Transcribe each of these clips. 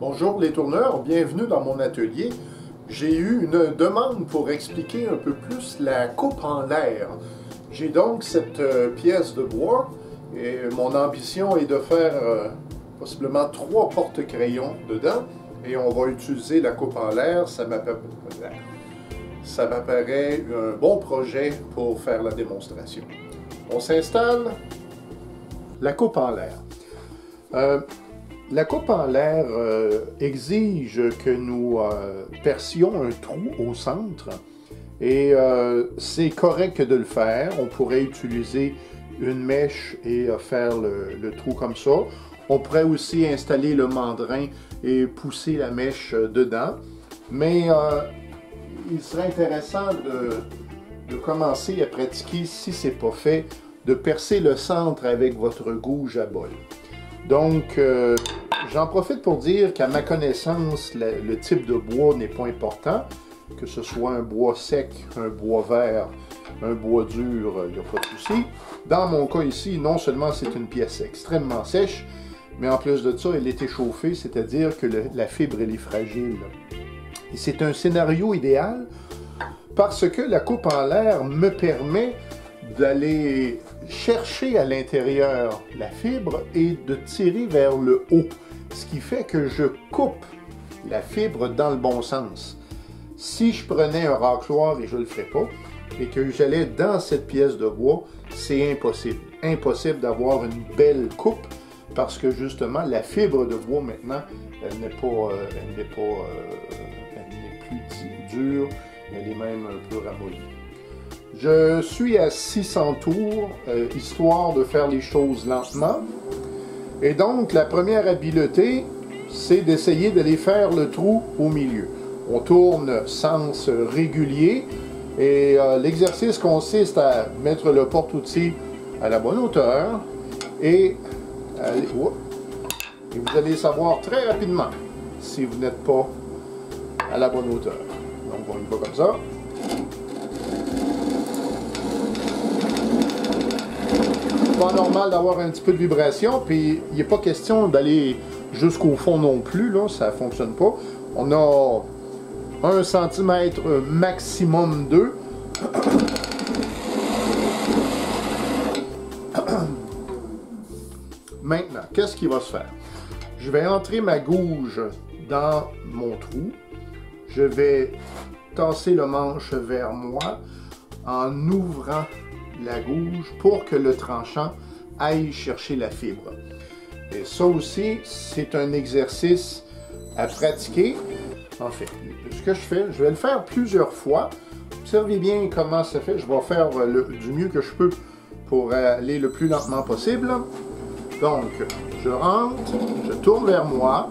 Bonjour les tourneurs, bienvenue dans mon atelier. J'ai eu une demande pour expliquer un peu plus la coupe en l'air. J'ai donc cette pièce de bois et mon ambition est de faire possiblement 3 porte-crayons dedans et on va utiliser la coupe en l'air. Ça m'apparaît un bon projet pour faire la démonstration. On s'installe. La coupe en l'air. La coupe en l'air exige que nous percions un trou au centre et c'est correct de le faire. On pourrait utiliser une mèche et faire le trou comme ça. On pourrait aussi installer le mandrin et pousser la mèche dedans. Mais il serait intéressant de commencer à pratiquer, si ce n'est pas fait, de percer le centre avec votre gouge à bol. Donc, j'en profite pour dire qu'à ma connaissance, le type de bois n'est pas important. Que ce soit un bois sec, un bois vert, un bois dur, il n'y a pas de souci. Dans mon cas ici, non seulement c'est une pièce extrêmement sèche, mais en plus de ça, elle est échauffée, c'est-à-dire que la fibre, elle est fragile. Et c'est un scénario idéal parce que la coupe en l'air me permet d'aller chercher à l'intérieur la fibre et de tirer vers le haut, ce qui fait que je coupe la fibre dans le bon sens. Si je prenais un racloir, et je ne le ferais pas, et que j'allais dans cette pièce de bois, c'est impossible. Impossible d'avoir une belle coupe, parce que justement, la fibre de bois maintenant, elle n'est plus dure, elle est même un peu ramollie. Je suis à 600 tours, histoire de faire les choses lentement. Et donc, la première habileté, c'est d'essayer d'aller faire le trou au milieu. On tourne sens régulier et l'exercice consiste à mettre le porte-outil à la bonne hauteur et vous allez savoir très rapidement si vous n'êtes pas à la bonne hauteur. Donc, on y va comme ça. Pas normal d'avoir un petit peu de vibration, puis il n'est pas question d'aller jusqu'au fond non plus, là, ça ne fonctionne pas. On a 1 cm maximum 2. Maintenant, qu'est-ce qui va se faire? Je vais entrer ma gouge dans mon trou. Je vais tasser le manche vers moi en ouvrant la gouge pour que le tranchant aille chercher la fibre. Et ça aussi, c'est un exercice à pratiquer. En fait, ce que je fais, je vais le faire plusieurs fois. Observez bien comment ça fait. Je vais faire du mieux que je peux pour aller le plus lentement possible. Donc, je rentre, je tourne vers moi.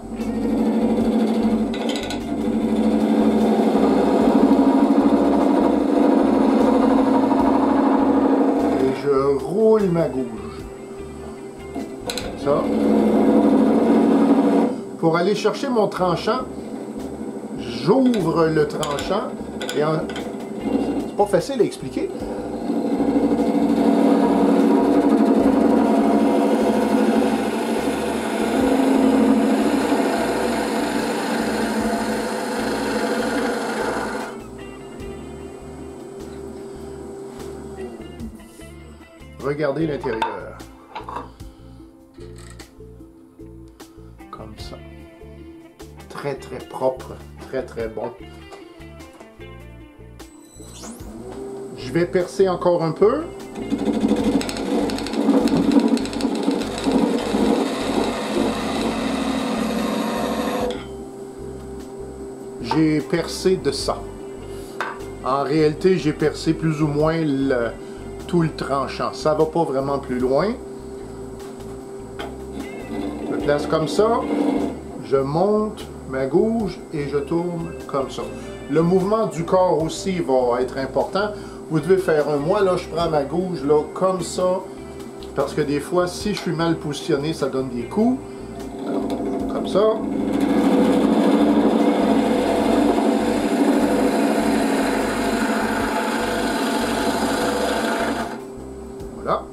Roule ma gouge. Comme ça. Pour aller chercher mon tranchant, j'ouvre le tranchant et c'est pas facile à expliquer. Regardez l'intérieur. Comme ça. Très très propre, très très bon. Je vais percer encore un peu. J'ai percé de ça. En réalité, j'ai percé plus ou moins tout le tranchant. Ça va pas vraiment plus loin. Je place comme ça. Je monte ma gouge et je tourne comme ça. Le mouvement du corps aussi va être important. Vous devez faire moi là, je prends ma gouge là comme ça. Parce que des fois, si je suis mal positionné, ça donne des coups. Alors, comme ça. Voilà.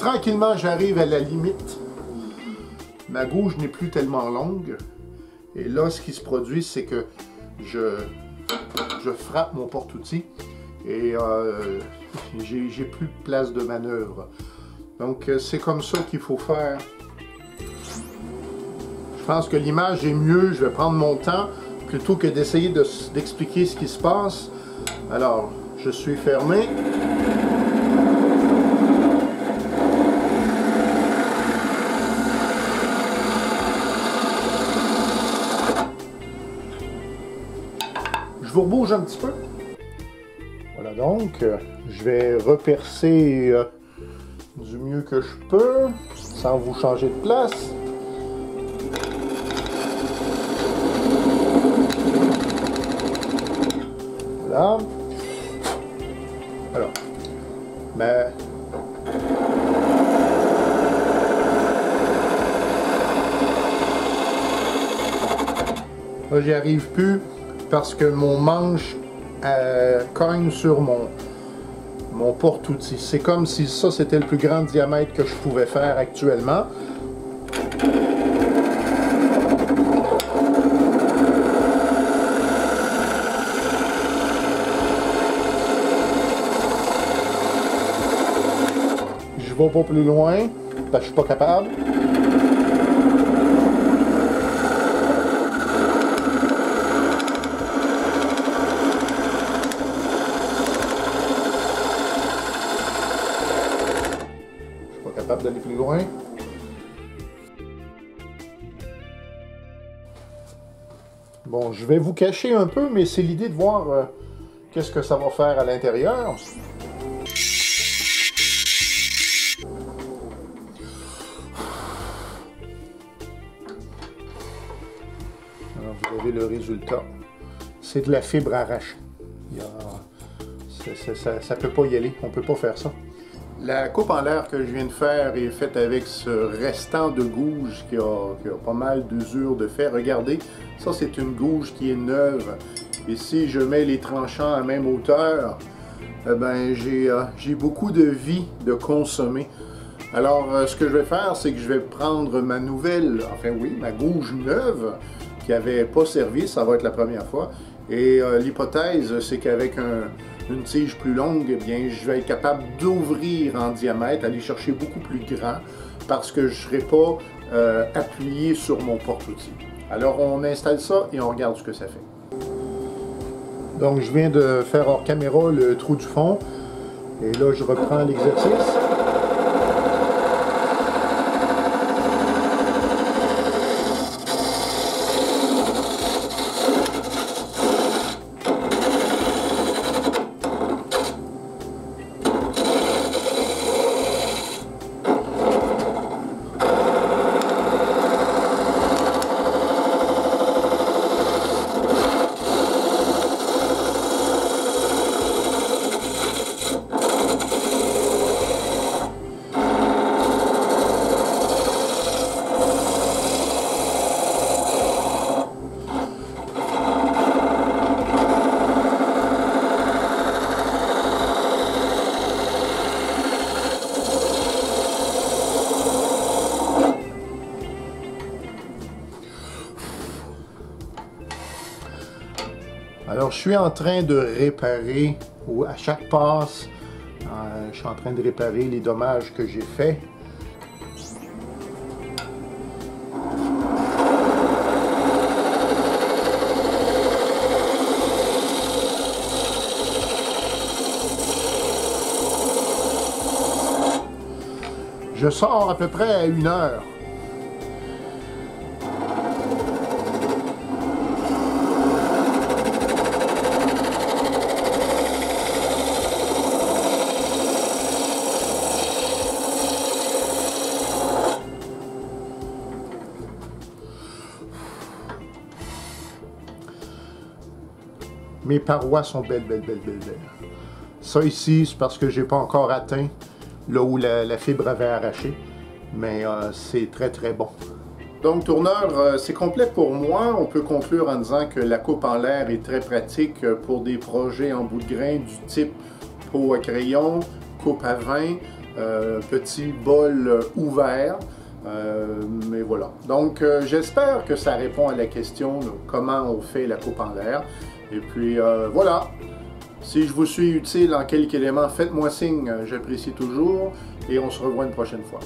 tranquillement, j'arrive à la limite. Ma gouge n'est plus tellement longue. Et là, ce qui se produit, c'est que je frappe mon porte-outils et j'ai plus de place de manœuvre. Donc, c'est comme ça qu'il faut faire. Je pense que l'image est mieux. Je vais prendre mon temps plutôt que d'essayer d'expliquer ce qui se passe. Alors, je suis fermé. Je vous rebouge un petit peu. Voilà donc, je vais repercer du mieux que je peux, sans vous changer de place. Voilà. Alors, mais là, j'y arrive plus parce que mon manche cogne sur mon porte-outils. C'est comme si ça, c'était le plus grand diamètre que je pouvais faire actuellement. Je vais pas plus loin, parce que je suis pas capable. D'aller plus loin. Bon, je vais vous cacher un peu, mais c'est l'idée de voir qu'est-ce que ça va faire à l'intérieur. Alors, vous avez le résultat. C'est de la fibre arrachée. Ça peut pas y aller, on peut pas faire ça. La coupe en l'air que je viens de faire est faite avec ce restant de gouge qui a pas mal d'usure de fait. Regardez, ça c'est une gouge qui est neuve. Et si je mets les tranchants à même hauteur, ben, j'ai beaucoup de vie de consommer. Alors ce que je vais faire, c'est que je vais prendre ma nouvelle, enfin oui, ma gouge neuve qui n'avait pas servi, ça va être la première fois. Et l'hypothèse, c'est qu'avec une tige plus longue, eh bien, je vais être capable d'ouvrir en diamètre, aller chercher beaucoup plus grand, parce que je ne serai pas appuyé sur mon porte-outils. Alors, on installe ça et on regarde ce que ça fait. Donc, je viens de faire hors caméra le trou du fond. Et là, je reprends l'exercice. Alors, je suis en train de réparer, ou à chaque passe, je suis en train de réparer les dommages que j'ai faits. Je sors à peu près à 1 heure. Mes parois sont belles. Ça ici, c'est parce que j'ai pas encore atteint là où la fibre avait arraché, mais c'est très bon. Donc tourneur, c'est complet pour moi. On peut conclure en disant que la coupe en l'air est très pratique pour des projets en bout de grain du type pot à crayon, coupe à vin, petit bol ouvert. Mais voilà. Donc, j'espère que ça répond à la question de comment on fait la coupe en l'air. Et puis, voilà. Si je vous suis utile en quelques éléments, faites-moi signe. J'apprécie toujours. Et on se revoit une prochaine fois.